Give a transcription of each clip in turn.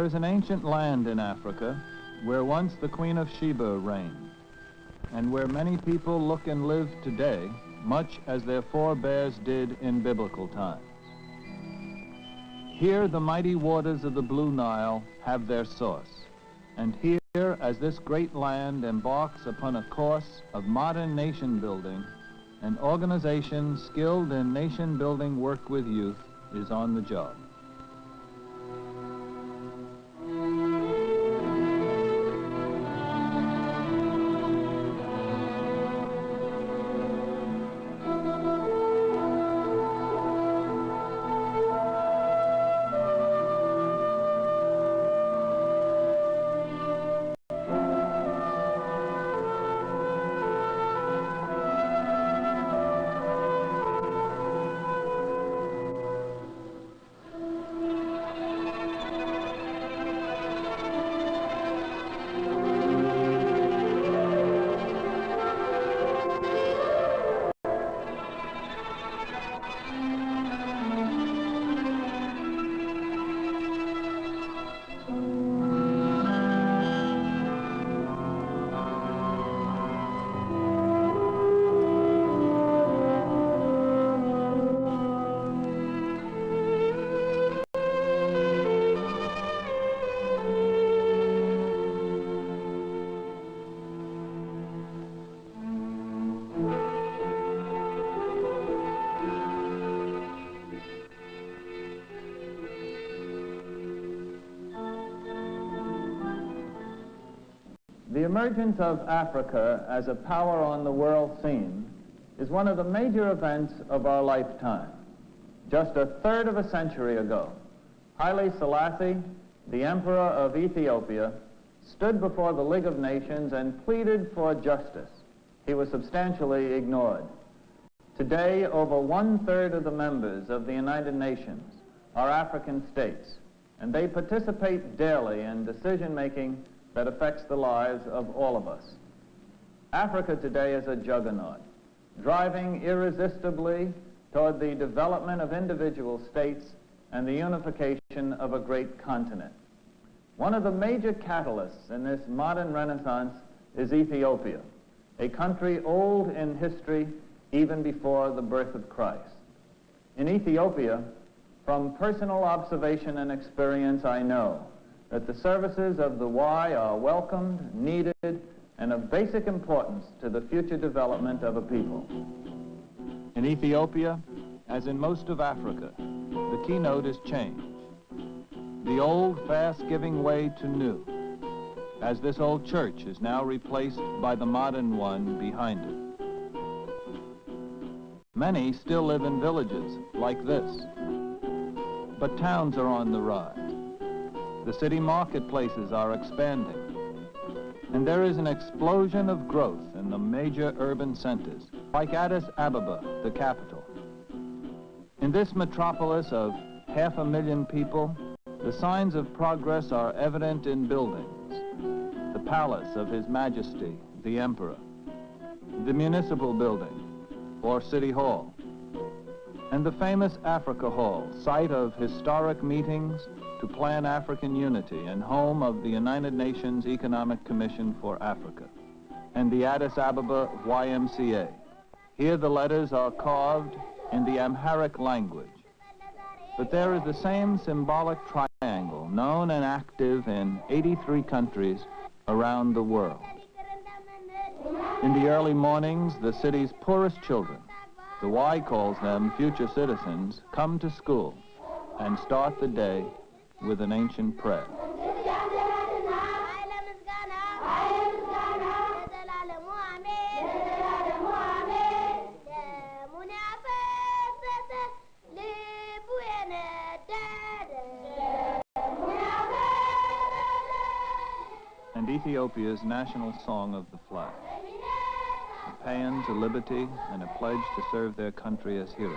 There is an ancient land in Africa where once the Queen of Sheba reigned, and where many people look and live today, much as their forebears did in biblical times. Here the mighty waters of the Blue Nile have their source, and here, as this great land embarks upon a course of modern nation building, an organization skilled in nation building work with youth is on the job. The emergence of Africa as a power on the world scene is one of the major events of our lifetime. Just a third of a century ago, Haile Selassie, the Emperor of Ethiopia, stood before the League of Nations and pleaded for justice. He was substantially ignored. Today, over one-third of the members of the United Nations are African states, and they participate daily in decision-making that affects the lives of all of us. Africa today is a juggernaut, driving irresistibly toward the development of individual states and the unification of a great continent. One of the major catalysts in this modern renaissance is Ethiopia, a country old in history even before the birth of Christ. In Ethiopia, from personal observation and experience, I know that the services of the Y are welcomed, needed, and of basic importance to the future development of a people. In Ethiopia, as in most of Africa, the keynote is change. The old fast giving way to new, as this old church is now replaced by the modern one behind it. Many still live in villages like this, but towns are on the rise. The city marketplaces are expanding, and there is an explosion of growth in the major urban centers, like Addis Ababa, the capital. In this metropolis of 500,000 people, the signs of progress are evident in buildings: the palace of His Majesty, the Emperor, the municipal building, or City Hall, and the famous Africa Hall, site of historic meetings to plan African unity and home of the United Nations Economic Commission for Africa, and the Addis Ababa YMCA. Here the letters are carved in the Amharic language, but there is the same symbolic triangle known and active in 83 countries around the world. In the early mornings, the city's poorest children, the Y calls them future citizens, come to school and start the day with an ancient prayer. And Ethiopia's national song of the flag, a paean to liberty and a pledge to serve their country as heroes.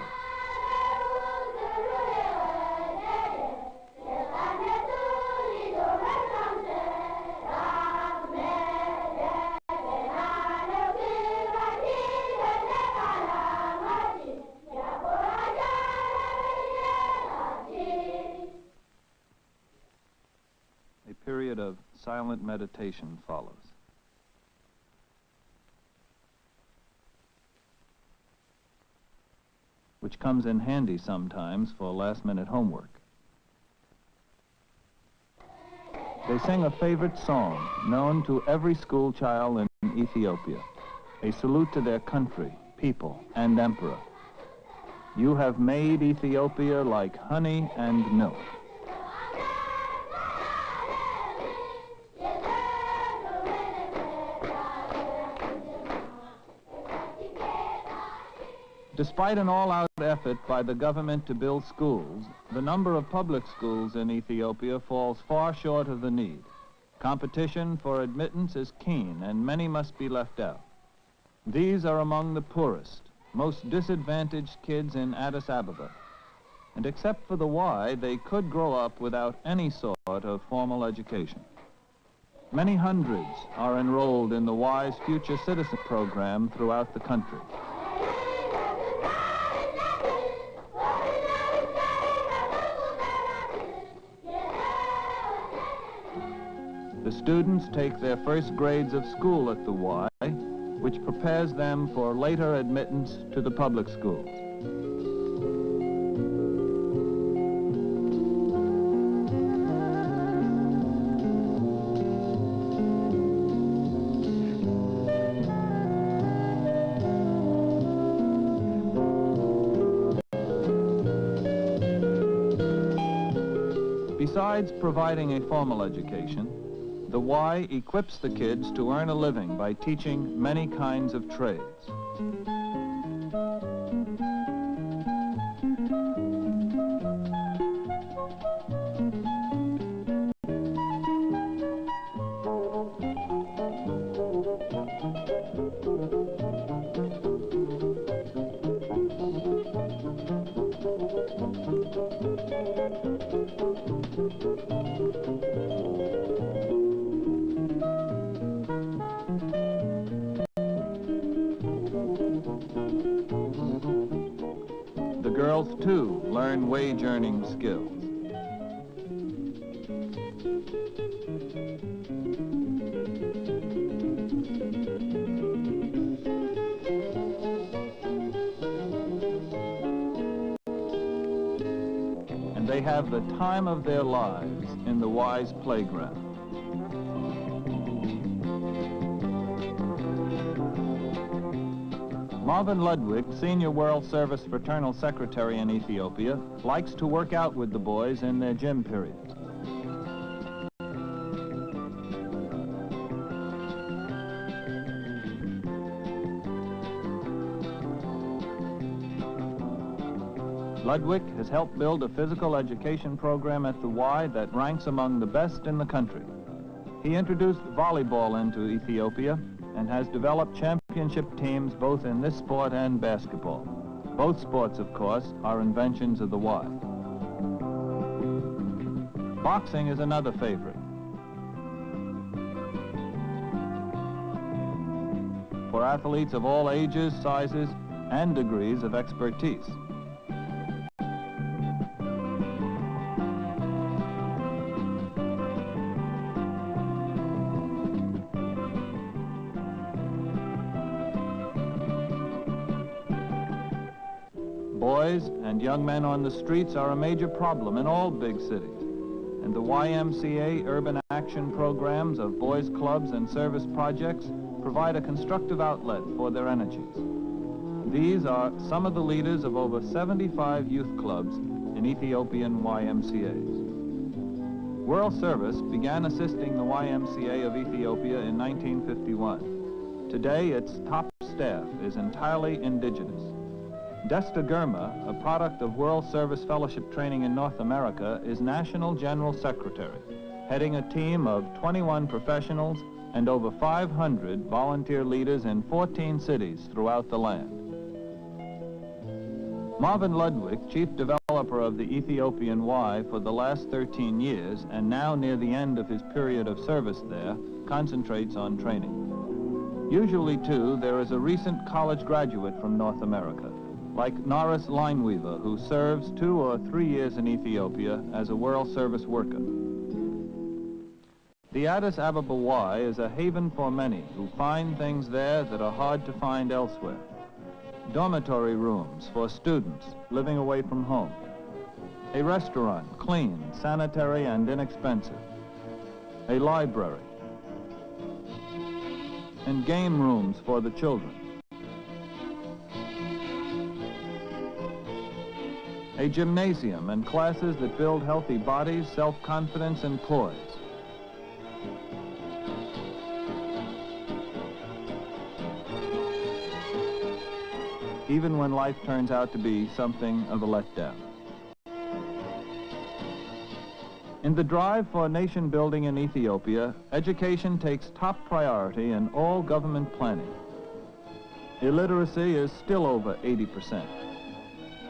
period of silent meditation follows. Which comes in handy sometimes for last-minute homework. They sing a favorite song known to every school child in Ethiopia, a salute to their country, people, and emperor. You have made Ethiopia like honey and milk. Despite an all-out effort by the government to build schools, the number of public schools in Ethiopia falls far short of the need. Competition for admittance is keen, and many must be left out. These are among the poorest, most disadvantaged kids in Addis Ababa. And except for the Y, they could grow up without any sort of formal education. Many hundreds are enrolled in the Y's Future Citizen program throughout the country. The students take their first grades of school at the Y, which prepares them for later admittance to the public schools. Besides providing a formal education, the Y equips the kids to earn a living by teaching many kinds of trades. The girls, too, learn wage-earning skills. And they have the time of their lives in the Y's playground. Marvin Ludwig, Senior World Service Fraternal Secretary in Ethiopia, likes to work out with the boys in their gym periods. Ludwig has helped build a physical education program at the Y that ranks among the best in the country. He introduced volleyball into Ethiopia and has developed championship teams both in this sport and basketball. Both sports, of course, are inventions of the Y. Boxing is another favorite. For athletes of all ages, sizes, and degrees of expertise. Boys and young men on the streets are a major problem in all big cities, and the YMCA urban action programs of boys' clubs and service projects provide a constructive outlet for their energies. These are some of the leaders of over 75 youth clubs in Ethiopian YMCAs. World Service began assisting the YMCA of Ethiopia in 1951. Today, its top staff is entirely indigenous. Desta Gurma, a product of World Service Fellowship training in North America, is National General Secretary, heading a team of 21 professionals and over 500 volunteer leaders in 14 cities throughout the land. Marvin Ludwig, chief developer of the Ethiopian Y for the last 13 years, and now near the end of his period of service there, concentrates on training. Usually, too, there is a recent college graduate from North America, like Norris Lineweaver, who serves 2 or 3 years in Ethiopia as a World Service worker. The Addis Ababa Y is a haven for many who find things there that are hard to find elsewhere. Dormitory rooms for students living away from home. A restaurant, clean, sanitary, and inexpensive. A library. And game rooms for the children. A gymnasium and classes that build healthy bodies, self-confidence, and poise. Even when life turns out to be something of a letdown. In the drive for nation building in Ethiopia, education takes top priority in all government planning. Illiteracy is still over 80%.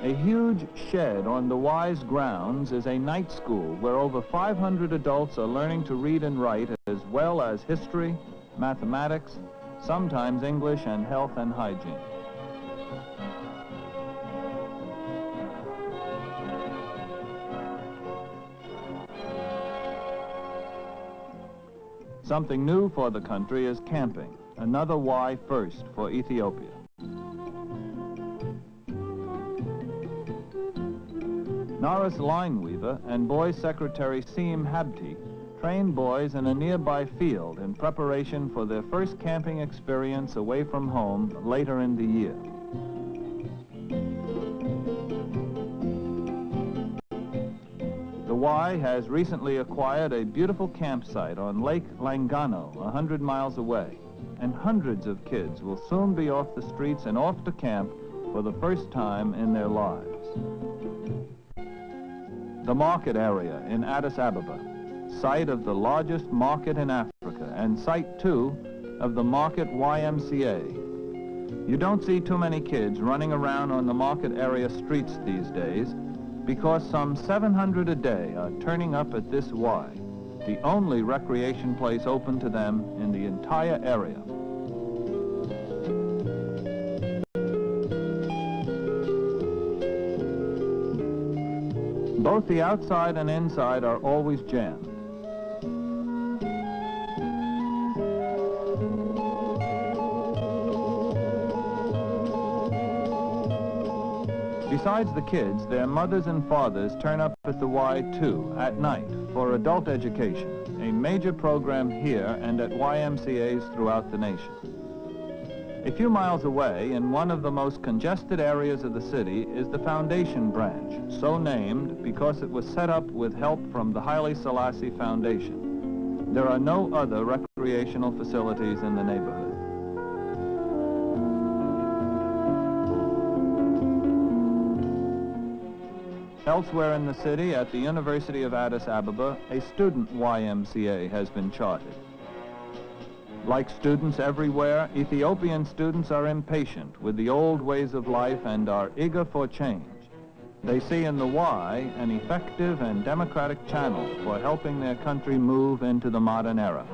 A huge shed on the Y's grounds is a night school where over 500 adults are learning to read and write, as well as history, mathematics, sometimes English, and health and hygiene. Something new for the country is camping, another Y first for Ethiopia. Norris Lineweaver and Boys Secretary Seem Habti trained boys in a nearby field in preparation for their first camping experience away from home later in the year. The Y has recently acquired a beautiful campsite on Lake Langano, 100 miles away, and hundreds of kids will soon be off the streets and off to camp for the first time in their lives. The market area in Addis Ababa, site of the largest market in Africa, and site, too, of the market YMCA. You don't see too many kids running around on the market area streets these days because some 700 a day are turning up at this Y, the only recreation place open to them in the entire area. Both the outside and inside are always jammed. Besides the kids, their mothers and fathers turn up at the Y too, at night, for adult education, a major program here and at YMCAs throughout the nation. A few miles away, in one of the most congested areas of the city, is the Foundation Branch, so named because it was set up with help from the Haile Selassie Foundation. There are no other recreational facilities in the neighborhood. Elsewhere in the city, at the University of Addis Ababa, a student YMCA has been chartered. Like students everywhere, Ethiopian students are impatient with the old ways of life and are eager for change. They see in the Y an effective and democratic channel for helping their country move into the modern era.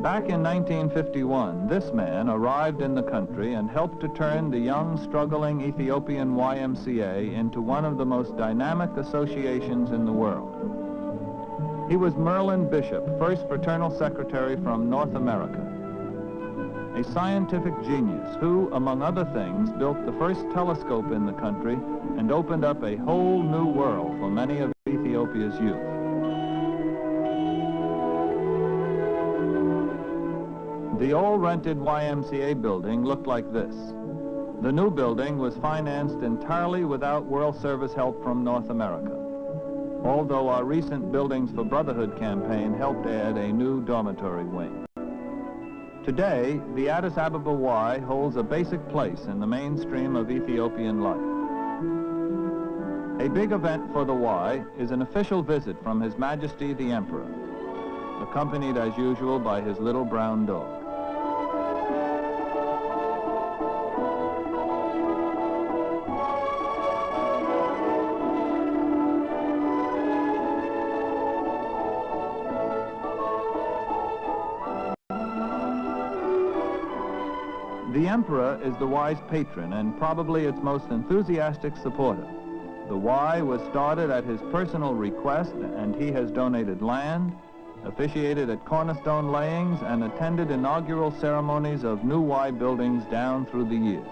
Back in 1951, this man arrived in the country and helped to turn the young, struggling Ethiopian YMCA into one of the most dynamic associations in the world. He was Merlin Bishop, first fraternal secretary from North America, a scientific genius who, among other things, built the first telescope in the country and opened up a whole new world for many of Ethiopia's youth. The old rented YMCA building looked like this. The new building was financed entirely without World Service help from North America, although our recent Buildings for Brotherhood campaign helped add a new dormitory wing. Today, the Addis Ababa Y holds a basic place in the mainstream of Ethiopian life. A big event for the Y is an official visit from His Majesty the Emperor, accompanied as usual by his little brown dog. The Emperor is the Y's patron and probably its most enthusiastic supporter. The Y was started at his personal request, and he has donated land, officiated at cornerstone layings, and attended inaugural ceremonies of new Y buildings down through the years.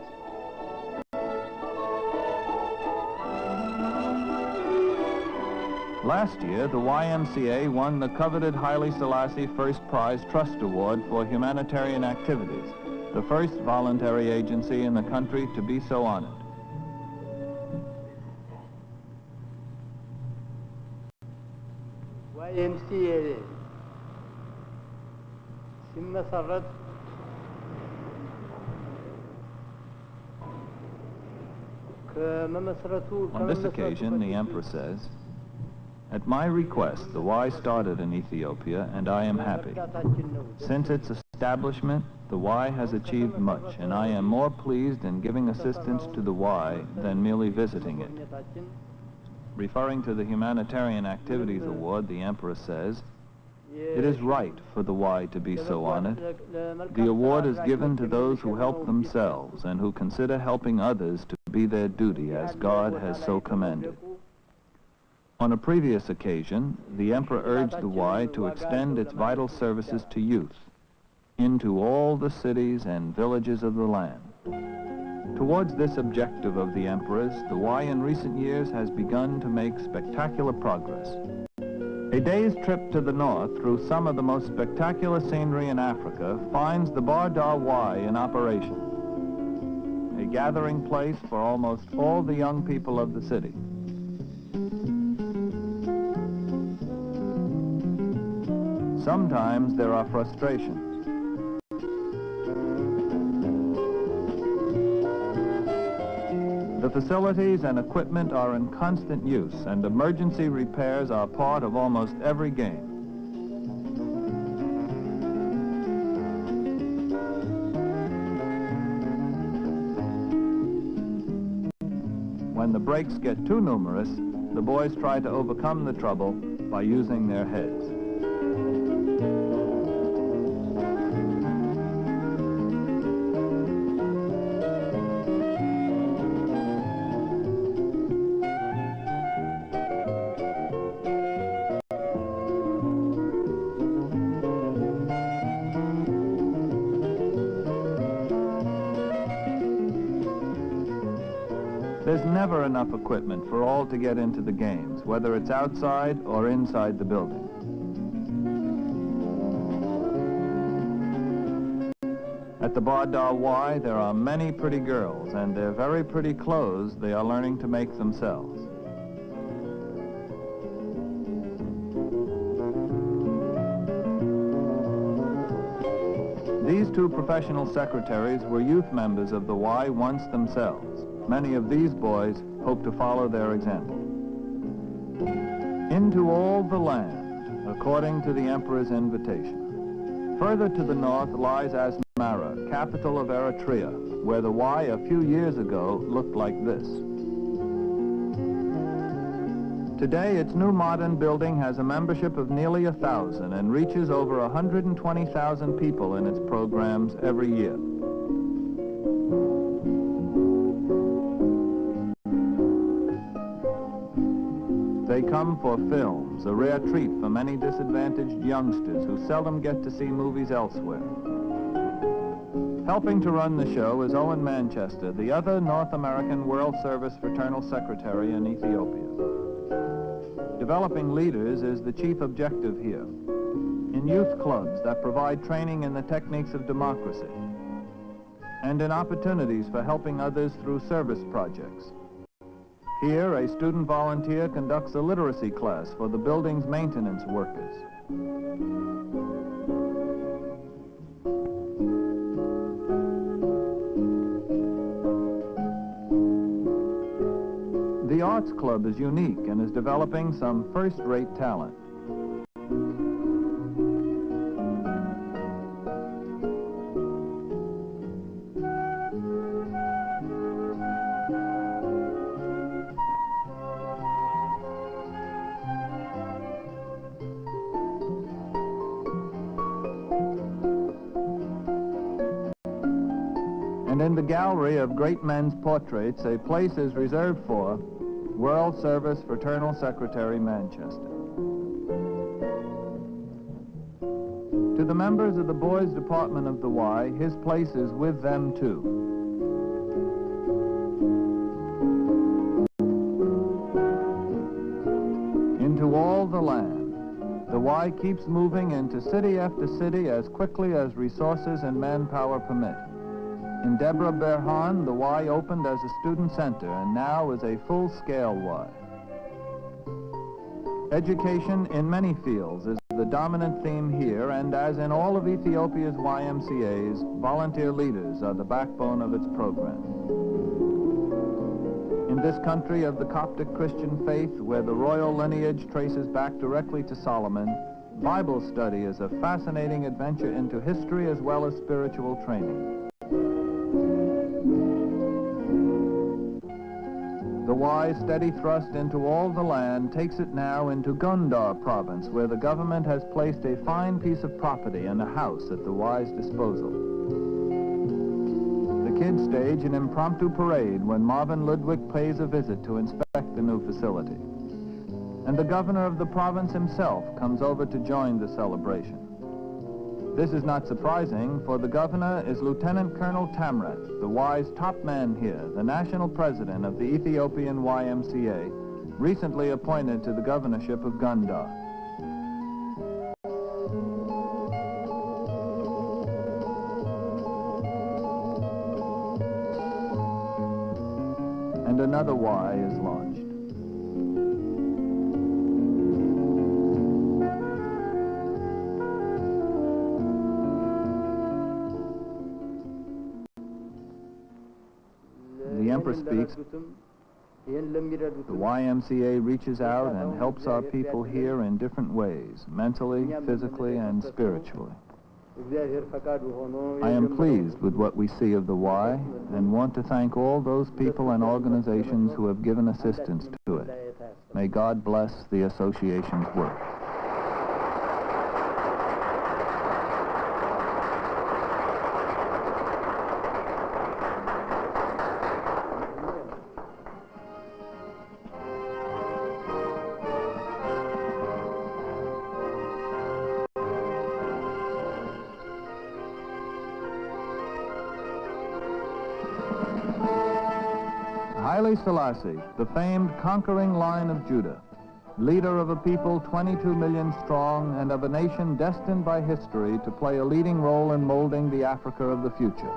Last year, the YMCA won the coveted Haile Selassie First Prize Trust Award for humanitarian activities, the first voluntary agency in the country to be so honored. YMCA ሲመሰረት On this occasion, the Emperor says, "At my request, the Y started in Ethiopia, and I am happy. Since its establishment, the Y has achieved much, and I am more pleased in giving assistance to the Y than merely visiting it." Referring to the Humanitarian Activities Award, the Emperor says, "It is right for the Y to be so honored. The award is given to those who help themselves and who consider helping others to be their duty as God has so commanded." On a previous occasion, the Emperor urged the Y to extend its vital services to youth into all the cities and villages of the land. Towards this objective of the Emperor's, the Y in recent years has begun to make spectacular progress. A day's trip to the north through some of the most spectacular scenery in Africa finds the Bar Dar Y in operation, a gathering place for almost all the young people of the city. Sometimes there are frustrations. The facilities and equipment are in constant use, and emergency repairs are part of almost every game. When the breaks get too numerous, the boys try to overcome the trouble by using their heads. There's never enough equipment for all to get into the games, whether it's outside or inside the building. At the Bar Dar Y, there are many pretty girls, and their very pretty clothes they are learning to make themselves. These two professional secretaries were youth members of the Y once themselves. Many of these boys hope to follow their example. Into all the land, according to the Emperor's invitation. Further to the north lies Asmara, capital of Eritrea, where the Y a few years ago looked like this. Today, its new modern building has a membership of nearly 1,000 and reaches over 120,000 people in its programs every year. They come for films, a rare treat for many disadvantaged youngsters who seldom get to see movies elsewhere. Helping to run the show is Owen Manchester, the other North American World Service Fraternal Secretary in Ethiopia. Developing leaders is the chief objective here, in youth clubs that provide training in the techniques of democracy, and in opportunities for helping others through service projects. Here, a student volunteer conducts a literacy class for the building's maintenance workers. The Arts Club is unique and is developing some first-rate talent. And in the gallery of great men's portraits, a place is reserved for World Service Fraternal Secretary, Manchester. To the members of the Boys Department of the Y, his place is with them too. Into all the land, the Y keeps moving into city after city as quickly as resources and manpower permit. In Deborah Berhan, the Y opened as a student center and now is a full-scale Y. Education in many fields is the dominant theme here, and as in all of Ethiopia's YMCAs, volunteer leaders are the backbone of its program. In this country of the Coptic Christian faith, where the royal lineage traces back directly to Solomon, Bible study is a fascinating adventure into history as well as spiritual training. The Y's steady thrust into all the land takes it now into Gondar province, where the government has placed a fine piece of property and a house at the Y's disposal. The kids stage an impromptu parade when Marvin Ludwig pays a visit to inspect the new facility. And the governor of the province himself comes over to join the celebration. This is not surprising, for the governor is Lieutenant Colonel Tamrat, the Y's top man here, the national president of the Ethiopian YMCA, recently appointed to the governorship of Gondar. And another Y is launched. The Emperor speaks. The YMCA reaches out and helps our people here in different ways, mentally, physically, and spiritually. I am pleased with what we see of the Y and want to thank all those people and organizations who have given assistance to it. May God bless the association's work. Haile Selassie, the famed conquering line of Judah, leader of a people 22 million strong and of a nation destined by history to play a leading role in molding the Africa of the future.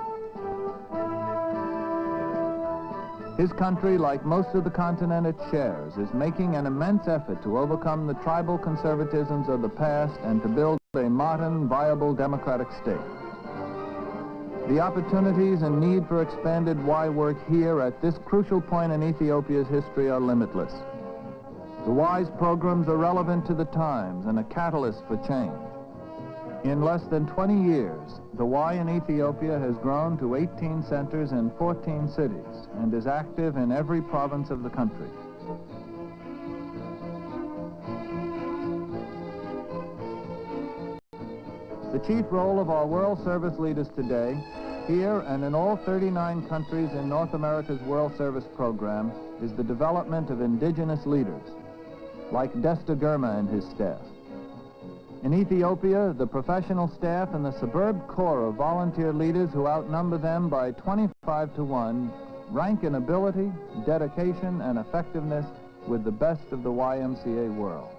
His country, like most of the continent it shares, is making an immense effort to overcome the tribal conservatisms of the past and to build a modern, viable democratic state. The opportunities and need for expanded Y work here at this crucial point in Ethiopia's history are limitless. The Y's programs are relevant to the times and a catalyst for change. In less than 20 years, the Y in Ethiopia has grown to 18 centers in 14 cities and is active in every province of the country. The chief role of our World Service leaders today, here and in all 39 countries in North America's World Service program, is the development of indigenous leaders, like Desta Germa and his staff. In Ethiopia, the professional staff and the superb corps of volunteer leaders who outnumber them by 25 to 1 rank in ability, dedication, and effectiveness with the best of the YMCA world.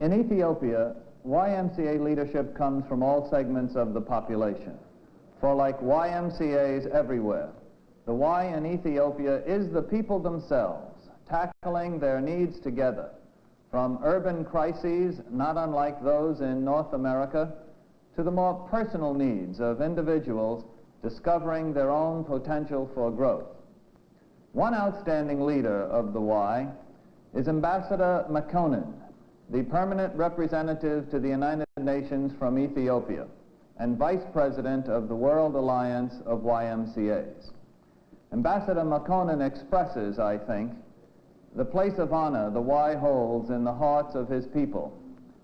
In Ethiopia, YMCA leadership comes from all segments of the population. For like YMCAs everywhere, the Y in Ethiopia is the people themselves, tackling their needs together, from urban crises not unlike those in North America to the more personal needs of individuals discovering their own potential for growth. One outstanding leader of the Y is Ambassador Makonnen, the permanent representative to the United Nations from Ethiopia and Vice President of the World Alliance of YMCAs. Ambassador Makonnen expresses, I think, the place of honor the Y holds in the hearts of his people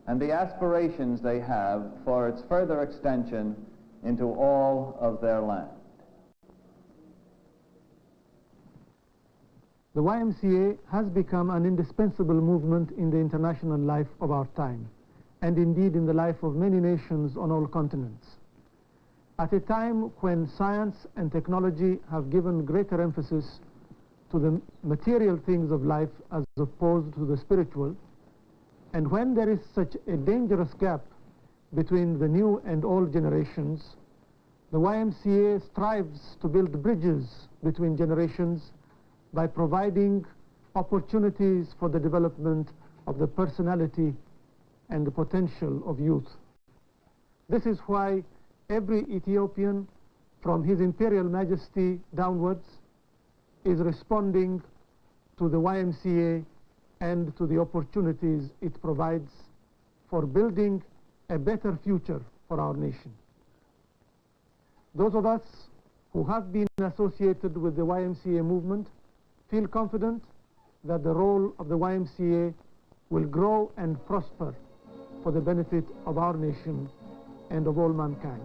and the aspirations they have for its further extension into all of their land. The YMCA has become an indispensable movement in the international life of our time, and indeed in the life of many nations on all continents. At a time when science and technology have given greater emphasis to the material things of life as opposed to the spiritual, and when there is such a dangerous gap between the new and old generations, the YMCA strives to build bridges between generations by providing opportunities for the development of the personality and the potential of youth. This is why every Ethiopian, from His Imperial Majesty downwards, is responding to the YMCA and to the opportunities it provides for building a better future for our nation. Those of us who have been associated with the YMCA movement feel confident that the role of the YMCA will grow and prosper for the benefit of our nation and of all mankind.